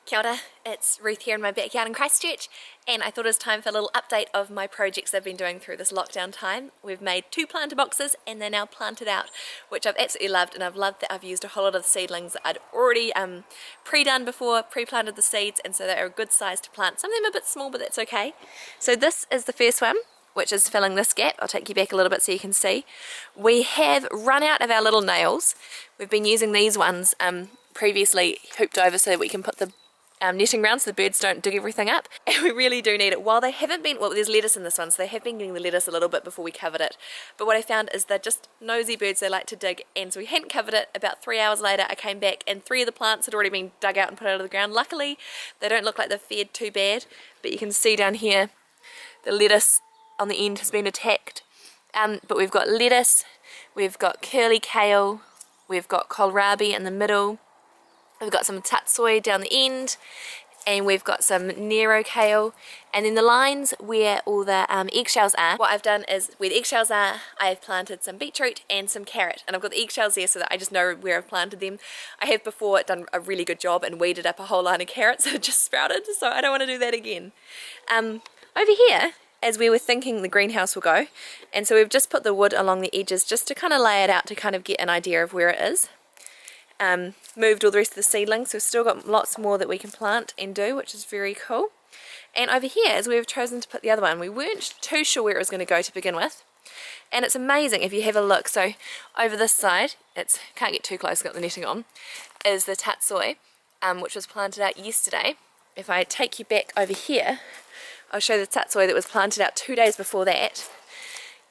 Kia ora, it's Ruth here in my backyard in Christchurch, and I thought it was time for a little update of my projects I've been doing through this lockdown time. We've made 2 planter boxes and they're now planted out, which I've absolutely loved, and I've loved that I've used a whole lot of the seedlings I'd already pre-done before, pre-planted the seeds, and so they're a good size to plant. Some of them are a bit small, but that's okay. So this is the first one, which is filling this gap. I'll take you back a little bit so you can see. We have run out of our little nails. We've been using these ones previously hooped over so that we can put the netting around so the birds don't dig everything up, and we really do need it. While they haven't been, well, there's lettuce in this one, so they have been getting the lettuce a little bit before we covered it, but what I found is they're just nosy birds, they like to dig, and so we hadn't covered it. About 3 hours later I came back and 3 of the plants had already been dug out and put out of the ground. Luckily they don't look like they've fared too bad, but you can see down here the lettuce on the end has been attacked, but we've got lettuce, we've got curly kale, we've got kohlrabi in the middle, we've got some tatsoi down the end, and we've got some Nero kale, and then the lines where all the eggshells are, what I've done is where the eggshells are, I've planted some beetroot and some carrot, and I've got the eggshells there so that I just know where I've planted them. I have before done a really good job and weeded up a whole line of carrots that just sprouted, so I don't want to do that again. Over here, as we were thinking the greenhouse will go, and so we've just put the wood along the edges just to kind of lay it out to kind of get an idea of where it is. Moved all the rest of the seedlings, so we've still got lots more that we can plant and do, which is very cool. And over here is where we've chosen to put the other one. We weren't too sure where it was going to go to begin with, and it's amazing if you have a look. So over this side, it's can't get too close, got the netting on, is the tatsoi, which was planted out yesterday. If I take you back over here, I'll show the tatsoi that was planted out 2 days before that.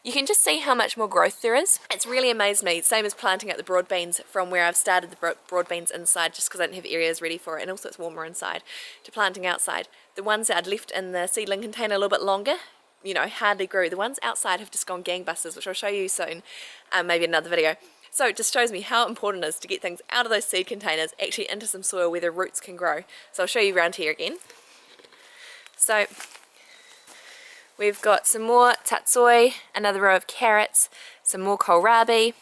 You can just see how much more growth there is. It's really amazed me, same as planting out the broad beans from where I've started the broad beans inside, just because I don't have areas ready for it, and also it's warmer inside, to planting outside. The ones that I'd left in the seedling container a little bit longer, you know, hardly grew. The ones outside have just gone gangbusters, which I'll show you soon, maybe in another video. So it just shows me how important it is to get things out of those seed containers, actually into some soil where the roots can grow. So I'll show you around here again. So we've got some more tatsoi, another row of carrots, some more kohlrabi.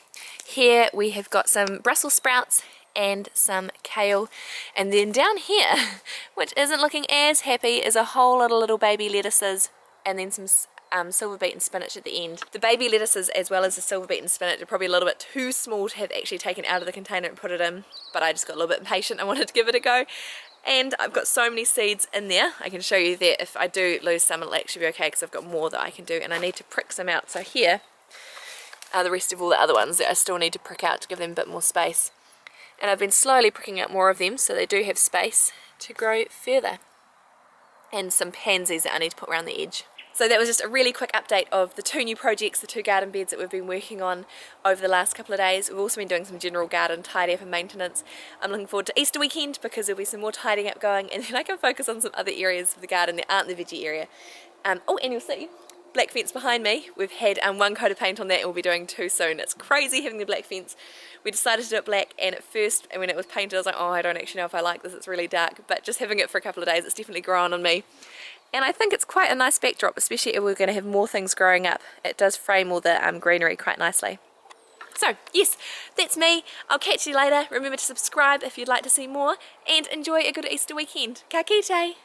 Here we have got some Brussels sprouts and some kale. And then down here, which isn't looking as happy, is a whole lot of little baby lettuces, and then some silver beet and spinach at the end. The baby lettuces as well as the silver beet and spinach are probably a little bit too small to have actually taken out of the container and put it in, but I just got a little bit impatient. I wanted to give it a go. And I've got so many seeds in there. I can show you that if I do lose some, it'll actually be okay because I've got more that I can do, and I need to prick some out. So here are the rest of all the other ones that I still need to prick out to give them a bit more space. And I've been slowly pricking out more of them so they do have space to grow further. And some pansies that I need to put around the edge. So that was just a really quick update of the 2 new projects, the 2 garden beds that we've been working on over the last couple of days. We've also been doing some general garden tidy up and maintenance. I'm looking forward to Easter weekend because there'll be some more tidying up going, and then I can focus on some other areas of the garden that aren't the veggie area. Oh, and you'll see black fence behind me. We've had 1 coat of paint on that, and we'll be doing 2 soon. It's crazy having the black fence. We decided to do it black, and at first, and when it was painted, I was like, oh, I don't actually know if I like this, it's really dark. But just having it for a couple of days, it's definitely grown on me. And I think it's quite a nice backdrop, especially if we're going to have more things growing up. It does frame all the greenery quite nicely. So, yes, that's me. I'll catch you later. Remember to subscribe if you'd like to see more, and enjoy a good Easter weekend. Ka kite!